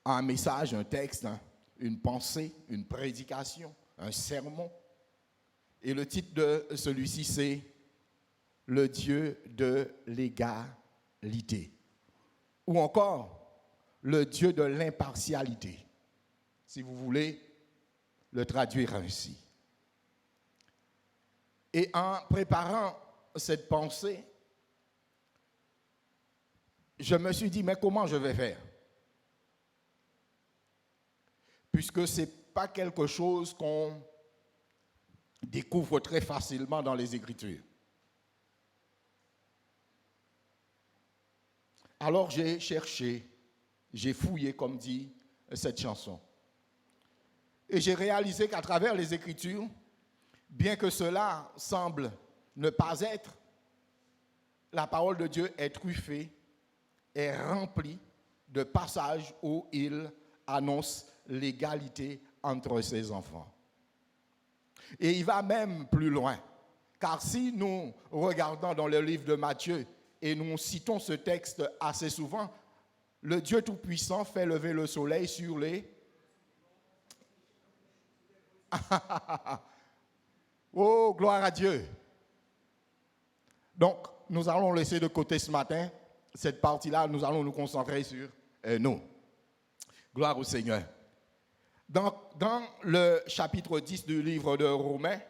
un message, un texte, une pensée, une prédication, un sermon. Et le titre de celui-ci, c'est « Le Dieu de l'égalité » ou encore « Le Dieu de l'impartialité », si vous voulez le traduire ainsi. Et en préparant cette pensée, je me suis dit, mais comment je vais faire? Puisque ce n'est pas quelque chose qu'on découvre très facilement dans les Écritures. Alors j'ai cherché, j'ai fouillé, comme dit cette chanson. Et j'ai réalisé qu'à travers les Écritures, bien que cela semble ne pas être, la parole de Dieu est truffée, est remplie de passages où il annonce l'égalité entre ses enfants. Et il va même plus loin, car si nous regardons dans le livre de Matthieu et nous citons ce texte assez souvent, le Dieu Tout-Puissant fait lever le soleil sur les... Oh, gloire à Dieu! Donc, nous allons laisser de côté ce matin cette partie-là, nous allons nous concentrer sur nous. Gloire au Seigneur. Dans le chapitre 10 du livre de Romains,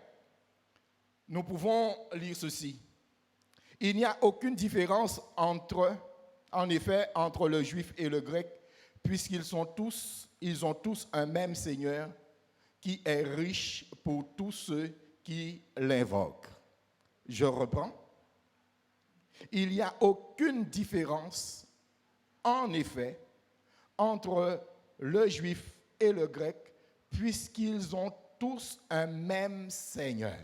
nous pouvons lire ceci. Il n'y a aucune différence en effet, entre le juif et le grec, puisqu'ils ont tous un même Seigneur qui est riche pour tous ceux qui l'invoquent. Je reprends. Il n'y a aucune différence, en effet, entre le juif et le grec, puisqu'ils ont tous un même Seigneur.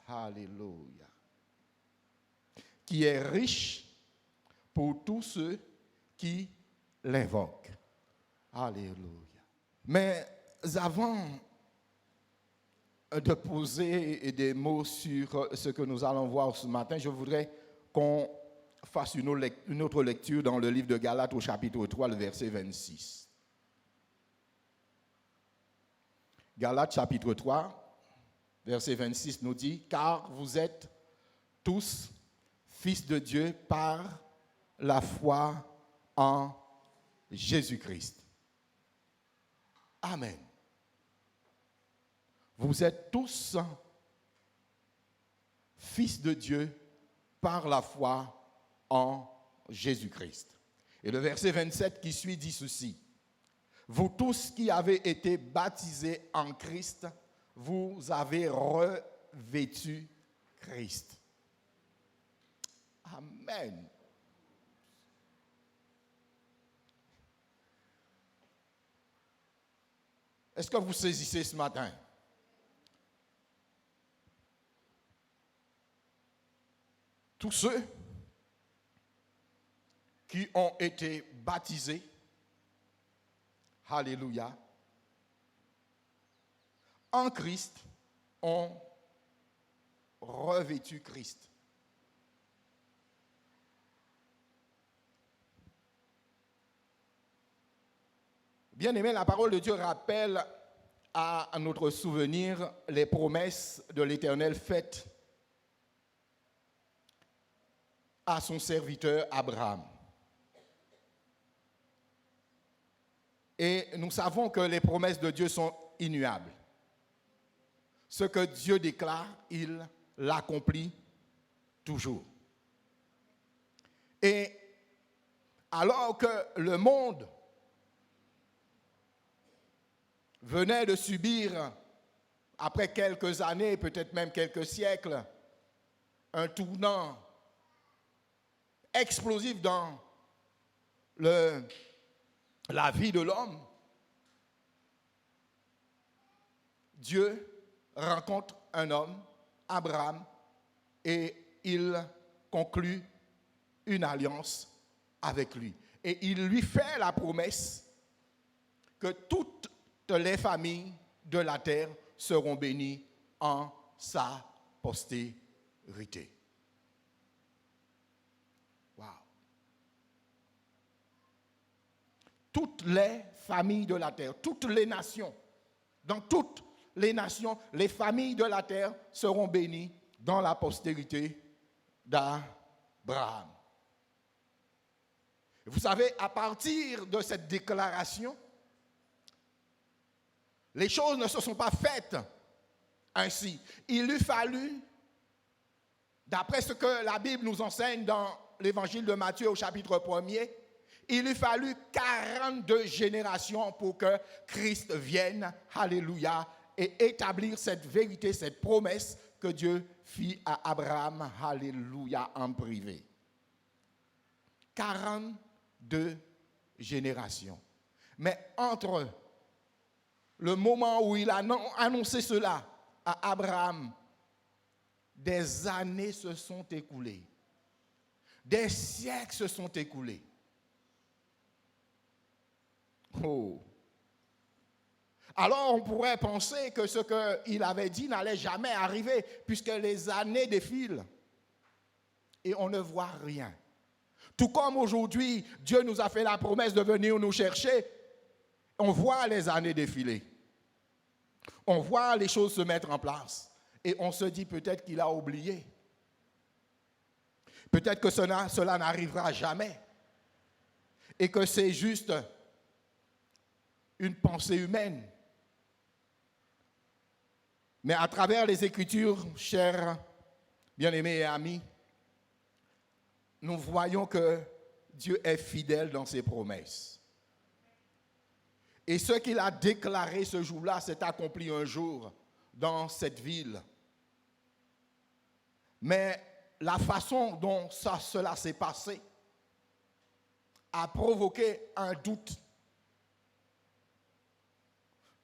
Alléluia. Qui est riche pour tous ceux qui l'invoquent. Alléluia. Mais avant de poser des mots sur ce que nous allons voir ce matin, je voudrais qu'on fasse une autre lecture dans le livre de Galates au chapitre 3, le verset 26. Galates chapitre 3, verset 26 nous dit « Car vous êtes tous fils de Dieu par la foi en Jésus-Christ. » Amen. Vous êtes tous fils de Dieu par la foi en Jésus-Christ. Et le verset 27 qui suit dit ceci. Vous tous qui avez été baptisés en Christ, vous avez revêtu Christ. Amen. Est-ce que vous saisissez ce matin? Tous ceux qui ont été baptisés, alléluia, en Christ, ont revêtu Christ. Bien-aimé, la parole de Dieu rappelle à notre souvenir les promesses de l'Éternel faites à son serviteur Abraham. Et nous savons que les promesses de Dieu sont immuables. Ce que Dieu déclare, il l'accomplit toujours. Et alors que le monde venait de subir, après quelques années, peut-être même quelques siècles, un tournant explosif dans la vie de l'homme, Dieu rencontre un homme, Abraham, et il conclut une alliance avec lui. Et il lui fait la promesse que toutes les familles de la terre seront bénies en sa postérité. Wow. toutes les familles de la terre, toutes les nations. Dans toutes les nations, les familles de la terre seront bénies dans la postérité d'Abraham. Vous savez, à partir de cette déclaration, les choses ne se sont pas faites ainsi. Il eût fallu, d'après ce que la Bible nous enseigne dans l'évangile de Matthieu au chapitre 1er, il eût fallu 42 générations pour que Christ vienne, alléluia, et établir cette vérité, cette promesse que Dieu fit à Abraham, alléluia, en privé. 42 générations. Mais entre le moment où il a annoncé cela à Abraham, des années se sont écoulées. Des siècles se sont écoulés. Oh. Alors on pourrait penser que ce qu'il avait dit n'allait jamais arriver, puisque les années défilent et on ne voit rien. Tout comme aujourd'hui, Dieu nous a fait la promesse de venir nous chercher, on voit les années défiler. On voit les choses se mettre en place. Et on se dit peut-être qu'il a oublié. Peut-être que cela n'arrivera jamais. Et que c'est juste une pensée humaine. Mais à travers les Écritures, chers bien-aimés et amis, nous voyons que Dieu est fidèle dans ses promesses. Et ce qu'il a déclaré ce jour-là s'est accompli un jour dans cette ville. Mais la façon dont cela s'est passé a provoqué un doute.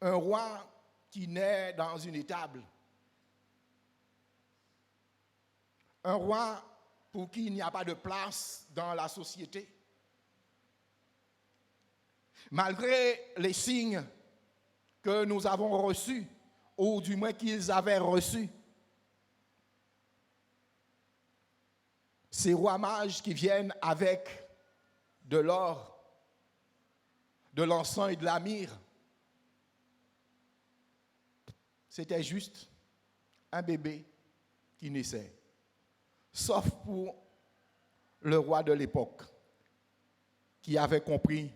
Un roi qui naît dans une étable. Un roi pour qui il n'y a pas de place dans la société. Malgré les signes que nous avons reçus, ou du moins qu'ils avaient reçus, ces rois mages qui viennent avec de l'or, de l'encens et de la myrrhe, c'était juste un bébé qui naissait. Sauf pour le roi de l'époque, qui avait compris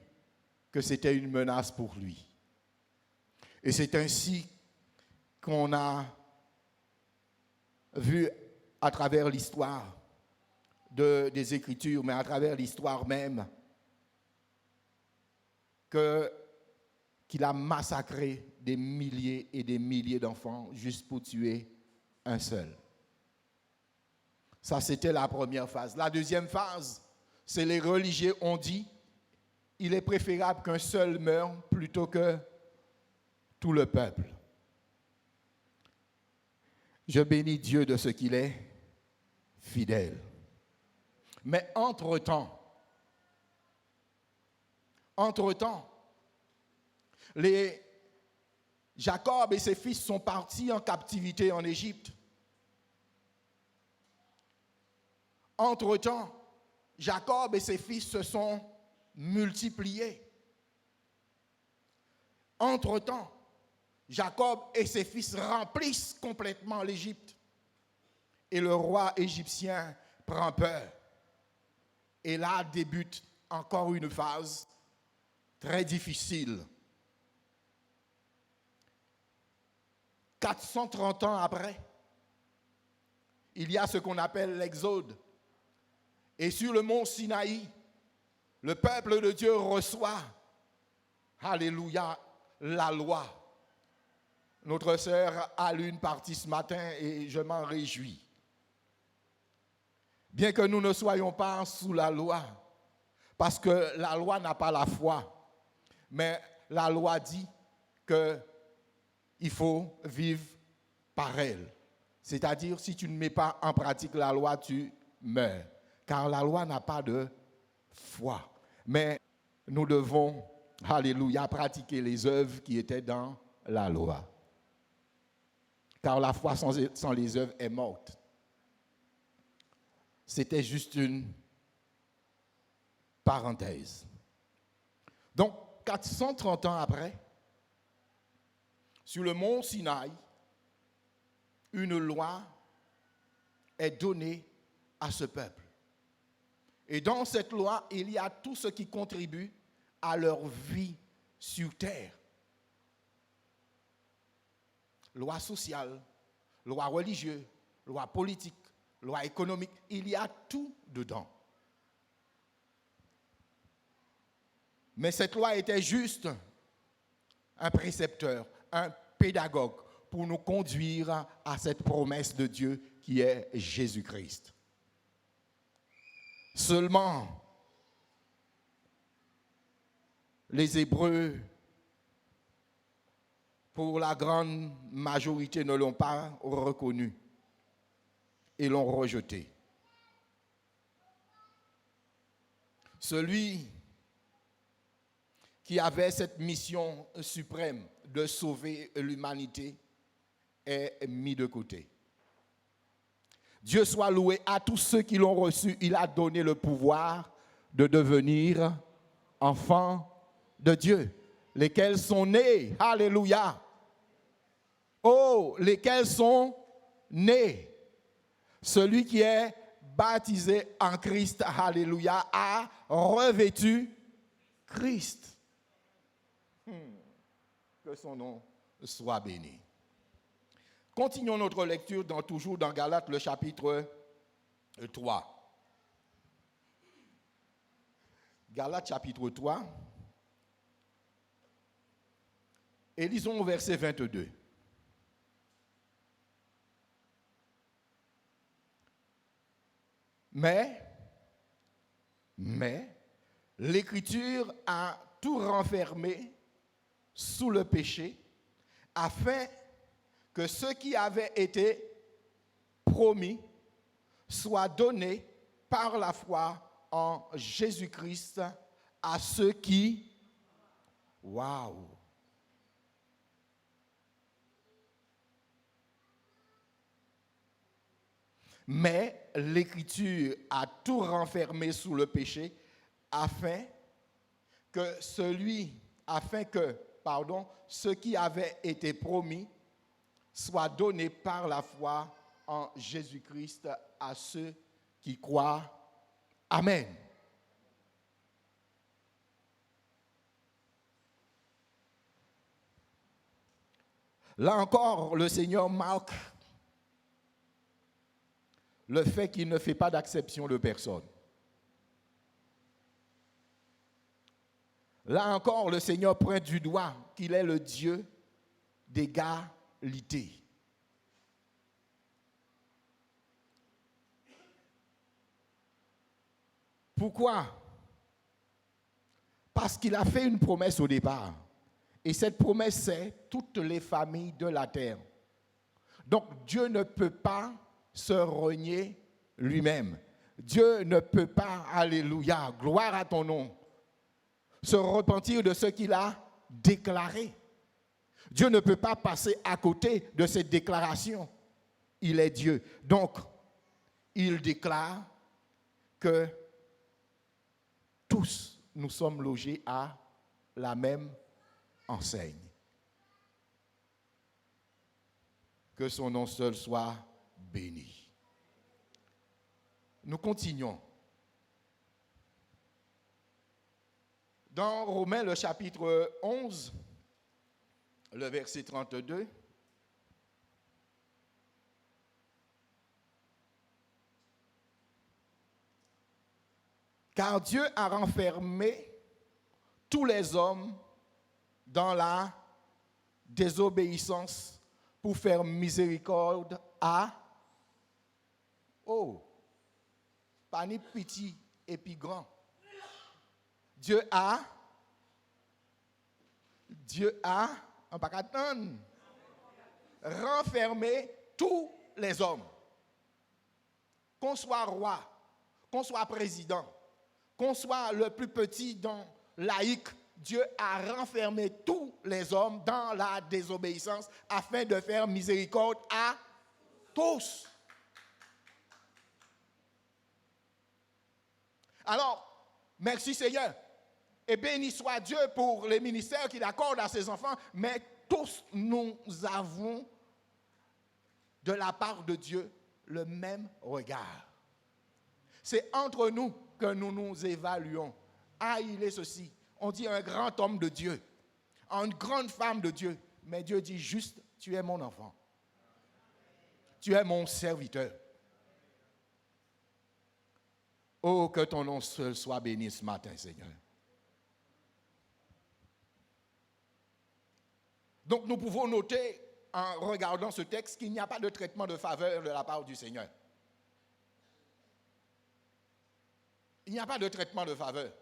que c'était une menace pour lui. Et c'est ainsi qu'on a vu à travers l'histoire des Écritures, mais à travers l'histoire même, qu'il a massacré des milliers et des milliers d'enfants juste pour tuer un seul. Ça, c'était la première phase. La deuxième phase, c'est les religieux ont dit, il est préférable qu'un seul meure plutôt que tout le peuple. Je bénis Dieu de ce qu'il est fidèle. Mais entre-temps, Jacob et ses fils sont partis en captivité en Égypte. Entre-temps, Jacob et ses fils se sont multipliés. Entre-temps, Jacob et ses fils remplissent complètement l'Égypte. Et le roi égyptien prend peur. Et là débute encore une phase très difficile. 430 ans après, il y a ce qu'on appelle l'Exode. Et sur le mont Sinaï, le peuple de Dieu reçoit, alléluia, la loi. Notre sœur a lu une partie ce matin et je m'en réjouis. Bien que nous ne soyons pas sous la loi, parce que la loi n'a pas la foi, mais la loi dit qu'il faut vivre par elle. C'est-à-dire, si tu ne mets pas en pratique la loi, tu meurs. Car la loi n'a pas de foi. Mais nous devons, alléluia, pratiquer les œuvres qui étaient dans la loi. Car la foi sans les œuvres est morte. C'était juste une parenthèse. Donc, 430 ans après, sur le mont Sinaï, une loi est donnée à ce peuple. Et dans cette loi, il y a tout ce qui contribue à leur vie sur terre. Loi sociale, loi religieuse, loi politique, loi économique, il y a tout dedans. Mais cette loi était juste un précepteur, un pédagogue pour nous conduire à cette promesse de Dieu qui est Jésus-Christ. Seulement, les Hébreux, pour la grande majorité, ne l'ont pas reconnu et l'ont rejeté. Celui qui avait cette mission suprême de sauver l'humanité est mis de côté. Dieu soit loué à tous ceux qui l'ont reçu. Il a donné le pouvoir de devenir enfants de Dieu, lesquels sont nés, alléluia. Oh, lesquels sont nés. Celui qui est baptisé en Christ, alléluia, a revêtu Christ. Que son nom soit béni. Continuons notre lecture toujours dans Galates, le chapitre 3. Galates, chapitre 3. Et lisons au verset 22. Mais, l'Écriture a tout renfermé sous le péché, afin que ce qui avait été promis soit donné par la foi en Jésus-Christ à ceux qui... Waouh! Mais l'Écriture a tout renfermé sous le péché, afin que ce qui avait été promis soit donné par la foi en Jésus-Christ à ceux qui croient. Amen. Là encore, le Seigneur marque le fait qu'il ne fait pas d'acception de personne. Là encore, le Seigneur pointe du doigt qu'il est le Dieu d'égalité. Pourquoi? Parce qu'il a fait une promesse au départ. Et cette promesse, c'est toutes les familles de la terre. Donc Dieu ne peut pas se renier lui-même. Dieu ne peut pas, alléluia, gloire à ton nom, se repentir de ce qu'il a déclaré. Dieu ne peut pas passer à côté de cette déclaration. Il est Dieu. Donc, il déclare que tous nous sommes logés à la même enseigne. Que son nom seul soit béni. Nous continuons. Dans Romains, le chapitre 11, le verset 32, car Dieu a renfermé tous les hommes dans la désobéissance pour faire miséricorde à... Oh, pas ni petit et puis grand. Dieu a, on va pas attendre, renfermé tous les hommes. Qu'on soit roi, qu'on soit président, qu'on soit le plus petit dans laïque, Dieu a renfermé tous les hommes dans la désobéissance afin de faire miséricorde à tous. Alors, merci Seigneur. Et béni soit Dieu pour les ministères qu'il accorde à ses enfants, mais tous nous avons de la part de Dieu le même regard. C'est entre nous que nous nous évaluons. Ah, il est ceci. On dit un grand homme de Dieu, une grande femme de Dieu. Mais Dieu dit juste, tu es mon enfant. Tu es mon serviteur. Oh, que ton nom seul soit béni ce matin, Seigneur. Donc nous pouvons noter, en regardant ce texte, qu'il n'y a pas de traitement de faveur de la part du Seigneur. Il n'y a pas de traitement de faveur.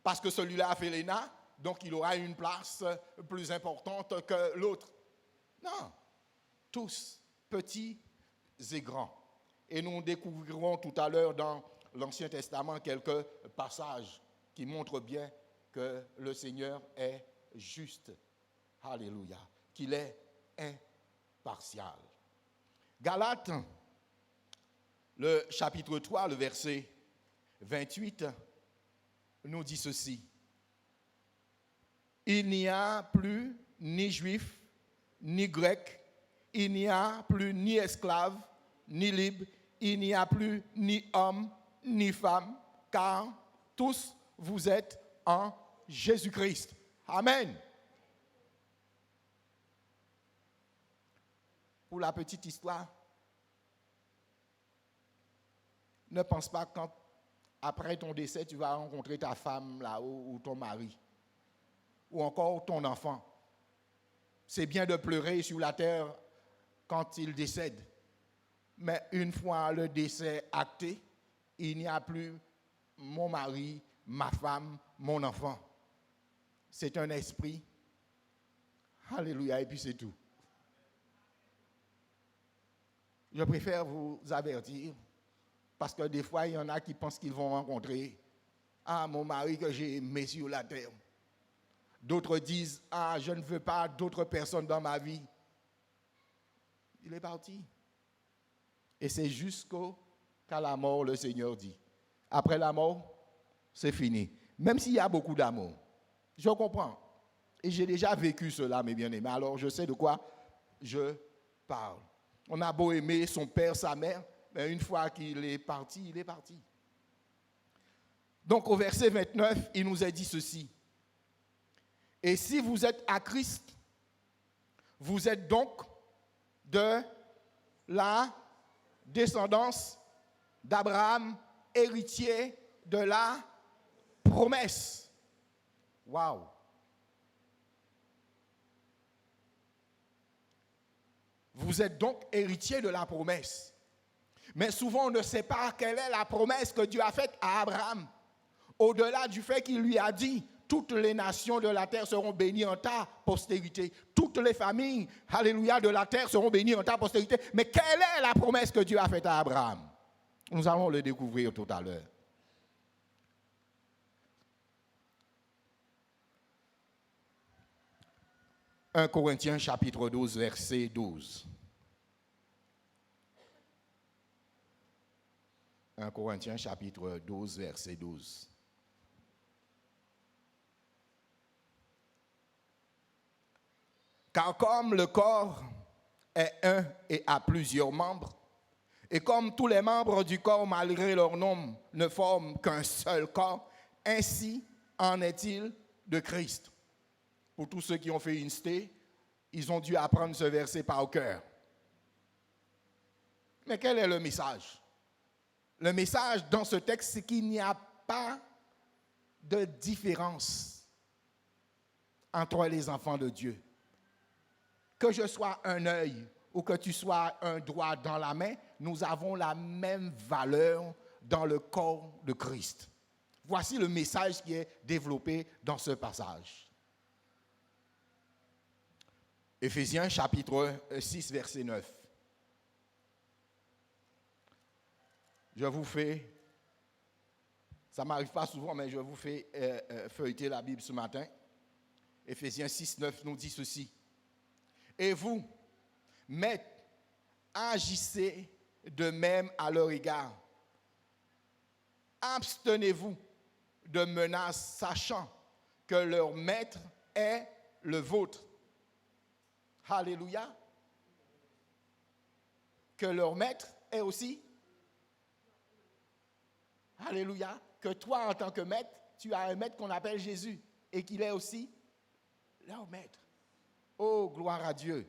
Parce que celui-là a fait l'ENA, donc il aura une place plus importante que l'autre. Non, tous, petits et grands. Et nous découvrirons tout à l'heure dans l'Ancien Testament quelques passages qui montrent bien que le Seigneur est juste. Alléluia. Qu'il est impartial. Galates, le chapitre 3, le verset 28, nous dit ceci. Il n'y a plus ni juif, ni grec, il n'y a plus ni esclave, ni libre, il n'y a plus ni homme, ni femme, car tous vous êtes en Jésus-Christ. Amen. Pour la petite histoire, ne pense pas quand, après ton décès, tu vas rencontrer ta femme là-haut ou ton mari, ou encore ton enfant. C'est bien de pleurer sur la terre quand il décède, mais une fois le décès acté, il n'y a plus mon mari, ma femme, mon enfant. C'est un esprit. Alléluia, et puis c'est tout. Je préfère vous avertir, parce que des fois, il y en a qui pensent qu'ils vont rencontrer mon mari que j'ai aimé sur la terre. D'autres disent, je ne veux pas d'autres personnes dans ma vie. Il est parti. Et c'est jusqu'à la mort, le Seigneur dit. Après la mort, c'est fini. Même s'il y a beaucoup d'amour. Je comprends. Et j'ai déjà vécu cela, mes bien-aimés. Alors, je sais de quoi je parle. On a beau aimer son père, sa mère, mais une fois qu'il est parti, il est parti. Donc, au verset 29, il nous est dit ceci. Et si vous êtes à Christ, vous êtes donc de la descendance d'Abraham, héritier de la promesse. Waouh! Vous êtes donc héritier de la promesse. Mais souvent, on ne sait pas quelle est la promesse que Dieu a faite à Abraham. Au-delà du fait qu'il lui a dit, toutes les nations de la terre seront bénies en ta postérité. Toutes les familles, alléluia, de la terre seront bénies en ta postérité. Mais quelle est la promesse que Dieu a faite à Abraham? Nous allons le découvrir tout à l'heure. « 1 Corinthiens chapitre 12, verset 12. 1 Corinthiens chapitre 12, verset 12. Car comme le corps est un et a plusieurs membres, et comme tous les membres du corps, malgré leur nombre, ne forment qu'un seul corps, ainsi en est-il de Christ. Pour tous ceux qui ont fait une sté, ils ont dû apprendre ce verset par cœur. Mais quel est le message? Le message dans ce texte, c'est qu'il n'y a pas de différence entre les enfants de Dieu. Que je sois un œil ou que tu sois un doigt dans la main, nous avons la même valeur dans le corps de Christ. Voici le message qui est développé dans ce passage. Éphésiens chapitre 6, verset 9. Je vous fais, ça ne m'arrive pas souvent, mais je vous fais feuilleter la Bible ce matin. Éphésiens 6, 9 nous dit ceci. Et vous, maîtres, agissez de même à leur égard. Abstenez-vous de menaces, sachant que leur maître est le vôtre. Alléluia. Que leur maître est aussi. Alléluia. Que toi, en tant que maître, tu as un maître qu'on appelle Jésus et qu'il est aussi leur maître. Oh, gloire à Dieu.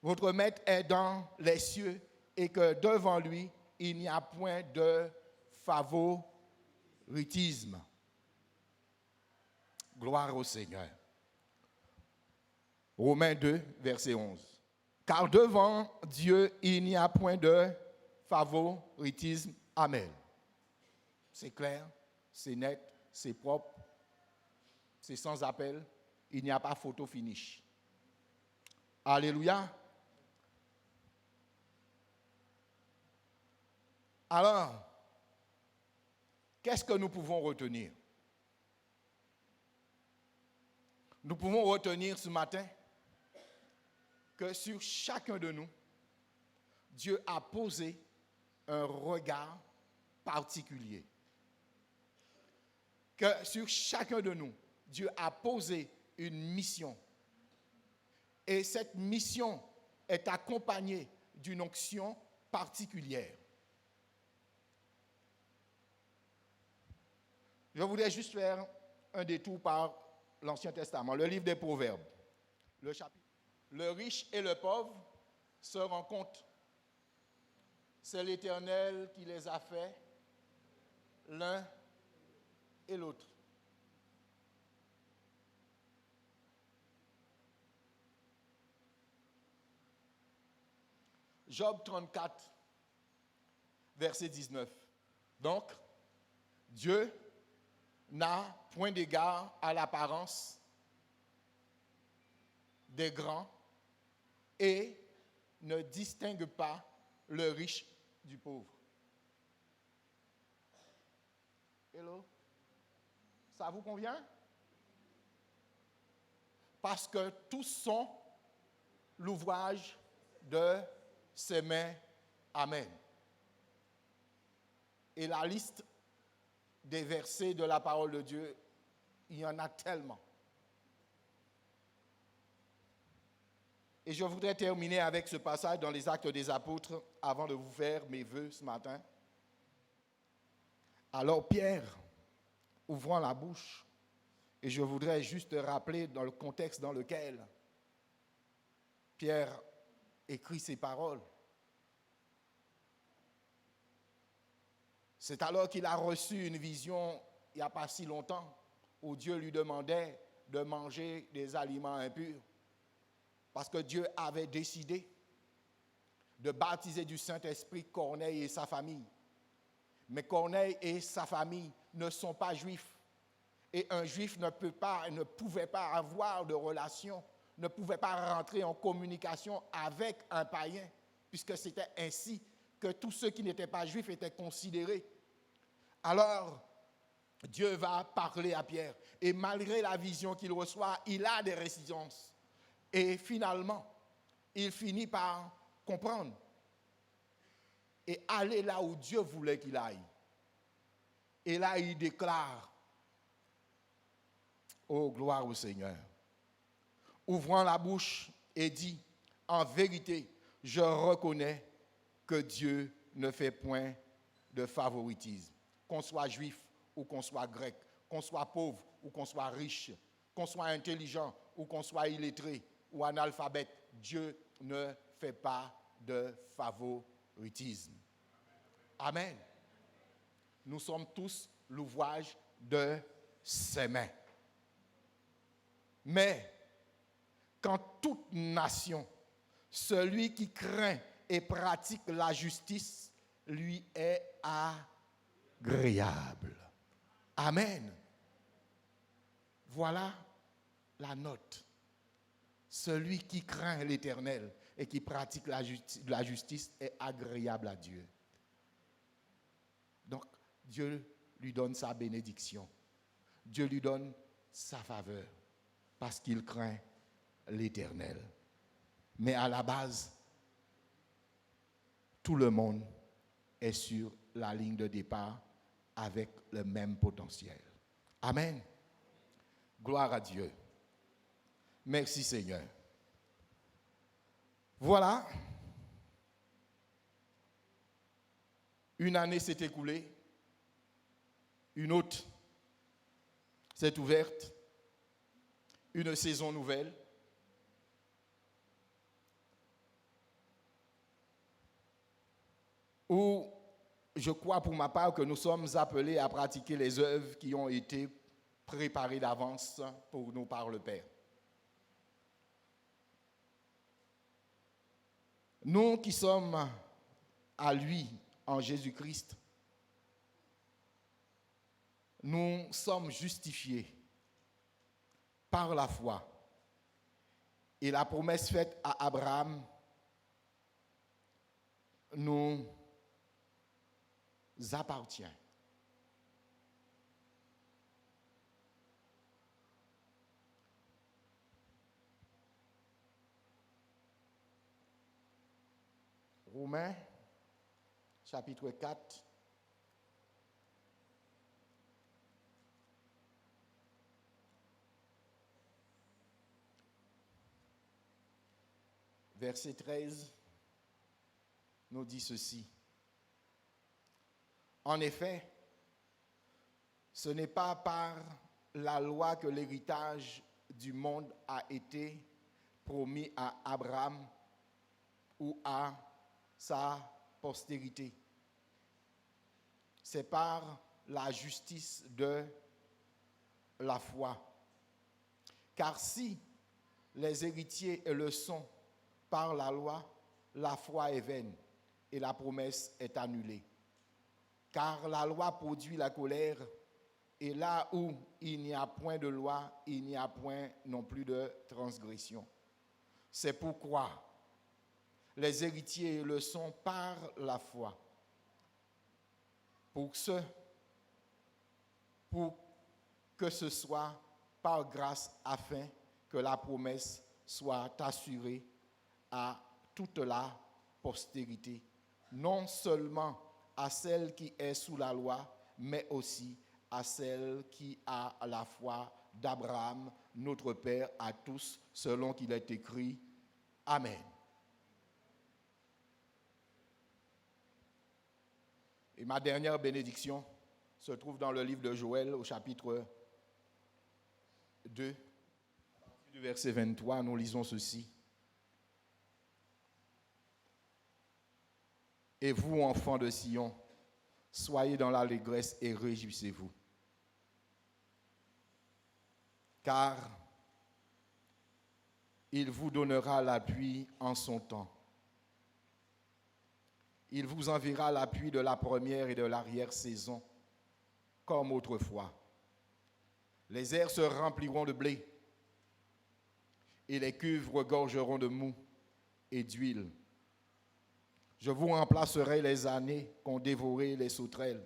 Votre maître est dans les cieux et que devant lui, il n'y a point de favoritisme. Gloire au Seigneur. Romains 2, verset 11. Car devant Dieu, il n'y a point de favoritisme. Amen. C'est clair, c'est net, c'est propre, c'est sans appel. Il n'y a pas photo finish. Alléluia. Alors, qu'est-ce que nous pouvons retenir? Nous pouvons retenir ce matin que sur chacun de nous, Dieu a posé un regard particulier. Que sur chacun de nous, Dieu a posé une mission. Et cette mission est accompagnée d'une onction particulière. Je voudrais juste faire un détour par l'Ancien Testament, le livre des Proverbes, le chapitre. Le riche et le pauvre se rencontrent. C'est l'Éternel qui les a fait, l'un et l'autre. Job 34, verset 19. Donc, Dieu n'a point d'égard à l'apparence des grands et ne distingue pas le riche du pauvre. Hello? Ça vous convient? Parce que tous sont l'ouvrage de ses mains. Amen. Et la liste des versets de la parole de Dieu, il y en a tellement. Et je voudrais terminer avec ce passage dans les Actes des Apôtres avant de vous faire mes vœux ce matin. Alors Pierre, ouvrant la bouche, et je voudrais juste rappeler dans le contexte dans lequel Pierre écrit ces paroles. C'est alors qu'il a reçu une vision il n'y a pas si longtemps où Dieu lui demandait de manger des aliments impurs. Parce que Dieu avait décidé de baptiser du Saint-Esprit Corneille et sa famille. Mais Corneille et sa famille ne sont pas juifs. Et un juif ne pouvait pas avoir de relation, ne pouvait pas rentrer en communication avec un païen, puisque c'était ainsi que tous ceux qui n'étaient pas juifs étaient considérés. Alors, Dieu va parler à Pierre. Et malgré la vision qu'il reçoit, il a des résistances. Et finalement, il finit par comprendre et aller là où Dieu voulait qu'il aille. Et là, il déclare, oh, gloire au Seigneur, ouvrant la bouche et dit, en vérité, je reconnais que Dieu ne fait point de favoritisme. Qu'on soit juif ou qu'on soit grec, qu'on soit pauvre ou qu'on soit riche, qu'on soit intelligent ou qu'on soit illettré ou analphabète, Dieu ne fait pas de favoritisme. Amen. Nous sommes tous l'ouvrage de ses mains. Mais quand toute nation, celui qui craint et pratique la justice, lui est agréable. Amen. Voilà la note. Celui qui craint l'Éternel et qui pratique la justice est agréable à Dieu. Donc, Dieu lui donne sa bénédiction. Dieu lui donne sa faveur parce qu'il craint l'Éternel. Mais à la base, tout le monde est sur la ligne de départ avec le même potentiel. Amen. Gloire à Dieu. Merci Seigneur. Voilà. Une année s'est écoulée. Une autre s'est ouverte. Une saison nouvelle. Où je crois pour ma part que nous sommes appelés à pratiquer les œuvres qui ont été préparées d'avance pour nous par le Père. Nous qui sommes à lui en Jésus-Christ, nous sommes justifiés par la foi. Et la promesse faite à Abraham nous appartient. Romains, chapitre 4. Verset 13 nous dit ceci. En effet, ce n'est pas par la loi que l'héritage du monde a été promis à Abraham ou à sa postérité. C'est par la justice de la foi. Car si les héritiers le sont par la loi, la foi est vaine et la promesse est annulée. Car la loi produit la colère, et là où il n'y a point de loi, il n'y a point non plus de transgression. C'est pourquoi les héritiers le sont par la foi. Pour que ce soit par grâce, afin que la promesse soit assurée à toute la postérité, non seulement à celle qui est sous la loi, mais aussi à celle qui a la foi d'Abraham, notre Père, à tous, selon qu'il est écrit. Amen. Et ma dernière bénédiction se trouve dans le livre de Joël, au chapitre 2, du verset 23, nous lisons ceci. Et vous, enfants de Sion, soyez dans l'allégresse et réjouissez-vous. Car il vous donnera l'appui en son temps. Il vous enverra l'appui de la première et de l'arrière-saison, comme autrefois. Les airs se rempliront de blé, et les cuves regorgeront de mou et d'huile. Je vous remplacerai les années qu'ont dévoré les sauterelles,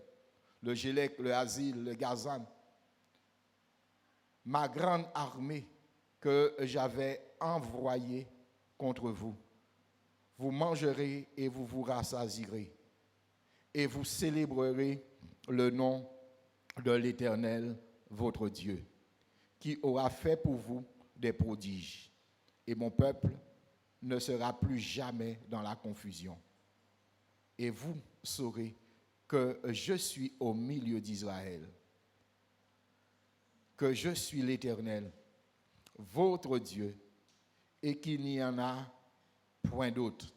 le gélec, le asile, le gazan. Ma grande armée que j'avais envoyée contre vous. Vous mangerez et vous vous rassasierez. Et vous célébrerez le nom de l'Éternel, votre Dieu, qui aura fait pour vous des prodiges. Et mon peuple ne sera plus jamais dans la confusion. Et vous saurez que je suis au milieu d'Israël, que je suis l'Éternel, votre Dieu, et qu'il n'y en a point d'autre.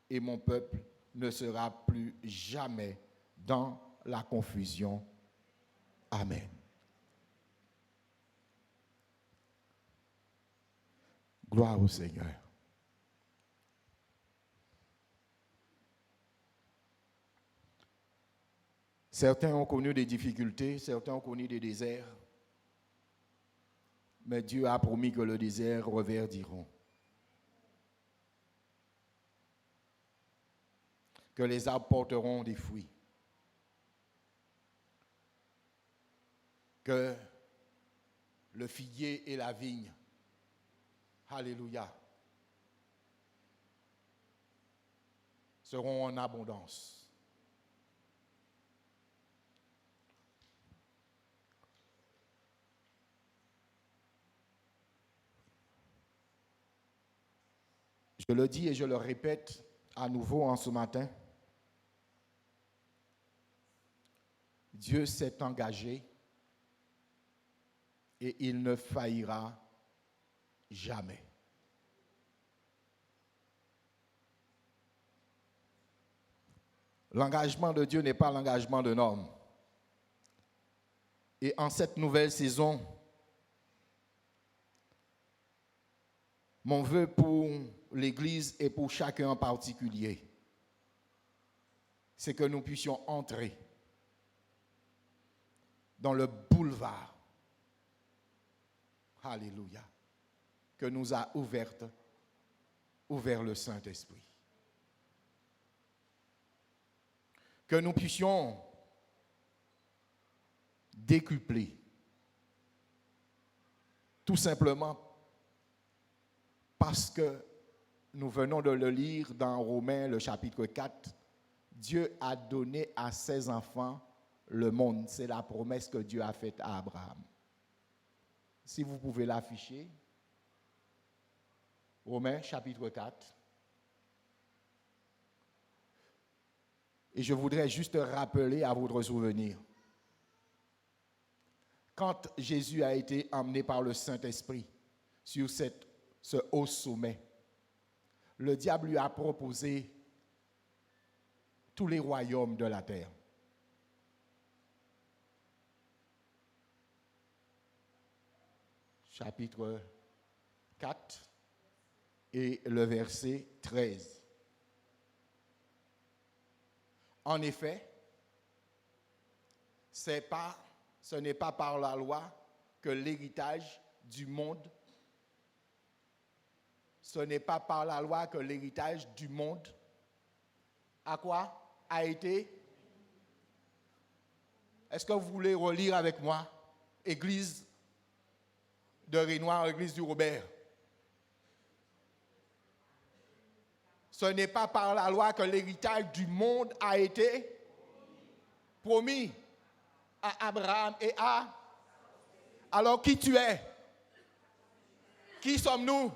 Et mon peuple ne sera plus jamais dans la confusion. Amen. Gloire au Seigneur. Certains ont connu des difficultés, certains ont connu des déserts, mais Dieu a promis que le désert reverdiront. Que les arbres porteront des fruits. Que le figuier et la vigne, alléluia, seront en abondance. Je le dis et je le répète à nouveau en ce matin. Dieu s'est engagé et il ne faillira jamais. L'engagement de Dieu n'est pas l'engagement d'un homme. Et en cette nouvelle saison, mon vœu pour l'Église et pour chacun en particulier, c'est que nous puissions entrer dans le boulevard, alléluia, que nous a ouvert le Saint-Esprit. Que nous puissions décupler, tout simplement parce que nous venons de le lire dans Romains, le chapitre 4, Dieu a donné à ses enfants le monde. C'est la promesse que Dieu a faite à Abraham. Si vous pouvez l'afficher, Romains, chapitre 4. Et je voudrais juste rappeler à votre souvenir, quand Jésus a été emmené par le Saint-Esprit sur ce haut sommet, le diable lui a proposé tous les royaumes de la terre. Chapitre 4 et le verset 13. En effet, ce n'est pas par la loi que l'héritage du monde, ce n'est pas par la loi que l'héritage du monde a été. Est-ce que vous voulez relire avec moi, Église de Renoir, Église du Robert? Ce n'est pas par la loi que l'héritage du monde a été promis à Abraham et à... Alors qui tu es? Qui sommes-nous?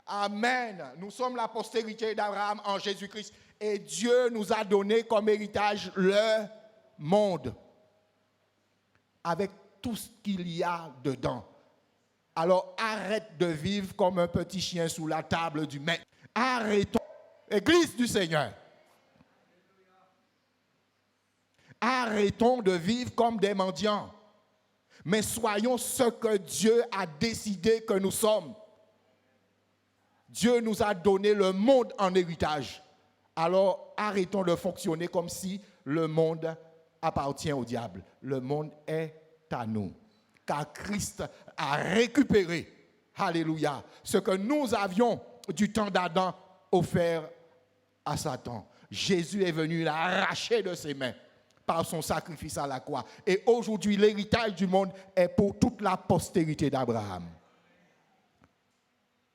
Amen. Nous sommes la postérité d'Abraham en Jésus-Christ. Et Dieu nous a donné comme héritage le monde. Avec tout ce qu'il y a dedans. Alors arrête de vivre comme un petit chien sous la table du maître. Arrêtons, Église du Seigneur. Arrêtons de vivre comme des mendiants. Mais soyons ce que Dieu a décidé que nous sommes. Dieu nous a donné le monde en héritage. Alors arrêtons de fonctionner comme si le monde appartient au diable. Le monde est à nous. Car Christ a récupéré, alléluia, ce que nous avions du temps d'Adam offert à Satan. Jésus est venu l'arracher de ses mains par son sacrifice à la croix. Et aujourd'hui, l'héritage du monde est pour toute la postérité d'Abraham.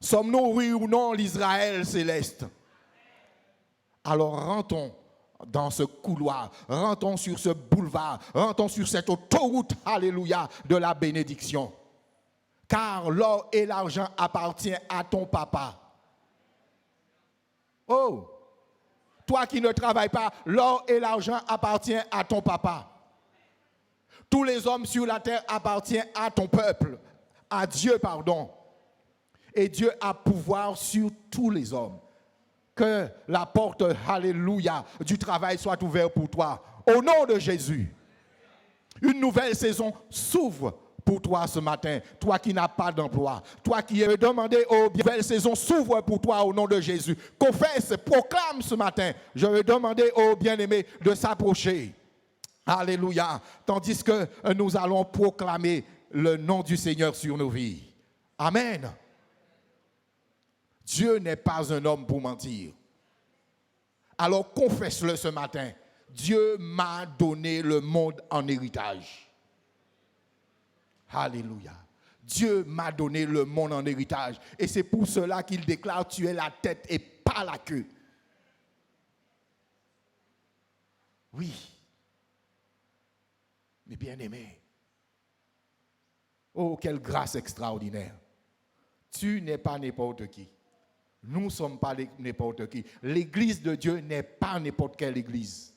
Sommes-nous, oui ou non, l'Israël céleste? Alors rentrons dans ce couloir, rentrons sur ce boulevard, rentrons sur cette autoroute, alléluia, de la bénédiction. Car l'or et l'argent appartiennent à ton papa. Oh, toi qui ne travailles pas, l'or et l'argent appartiennent à ton papa. Tous les hommes sur la terre appartiennent à ton peuple, à Dieu, pardon. Et Dieu a pouvoir sur tous les hommes. Que la porte, alléluia, du travail soit ouverte pour toi. Au nom de Jésus. Une nouvelle saison s'ouvre pour toi ce matin. Toi qui n'as pas d'emploi. Toi qui veux demander une nouvelle saison s'ouvre pour toi au nom de Jésus. Confesse, proclame ce matin. Je veux demander aux bien-aimés de s'approcher. Alléluia. Tandis que nous allons proclamer le nom du Seigneur sur nos vies. Amen. Dieu n'est pas un homme pour mentir. Alors confesse-le ce matin. Dieu m'a donné le monde en héritage. Alléluia. Dieu m'a donné le monde en héritage. Et c'est pour cela qu'il déclare, tu es la tête et pas la queue. Oui. Mais bien-aimé. Oh, quelle grâce extraordinaire. Tu n'es pas n'importe qui. Nous ne sommes pas n'importe qui. L'église de Dieu n'est pas n'importe quelle église.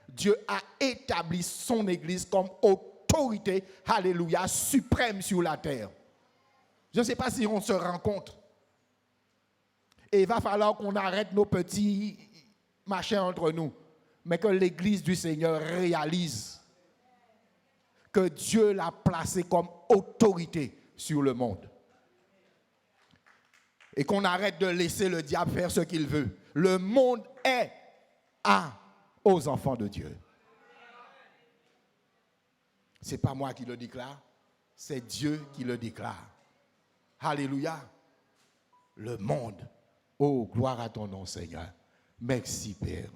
Dieu a établi son église comme autorité, alléluia, suprême sur la terre. Je ne sais pas si on se rend compte. Et il va falloir qu'on arrête nos petits machins entre nous, mais que l'église du Seigneur réalise que Dieu l'a placé comme autorité sur le monde. Et qu'on arrête de laisser le diable faire ce qu'il veut. Le monde est aux enfants de Dieu. Ce n'est pas moi qui le déclare, c'est Dieu qui le déclare. Alléluia. Le monde. Oh, gloire à ton nom, Seigneur. Merci, Père.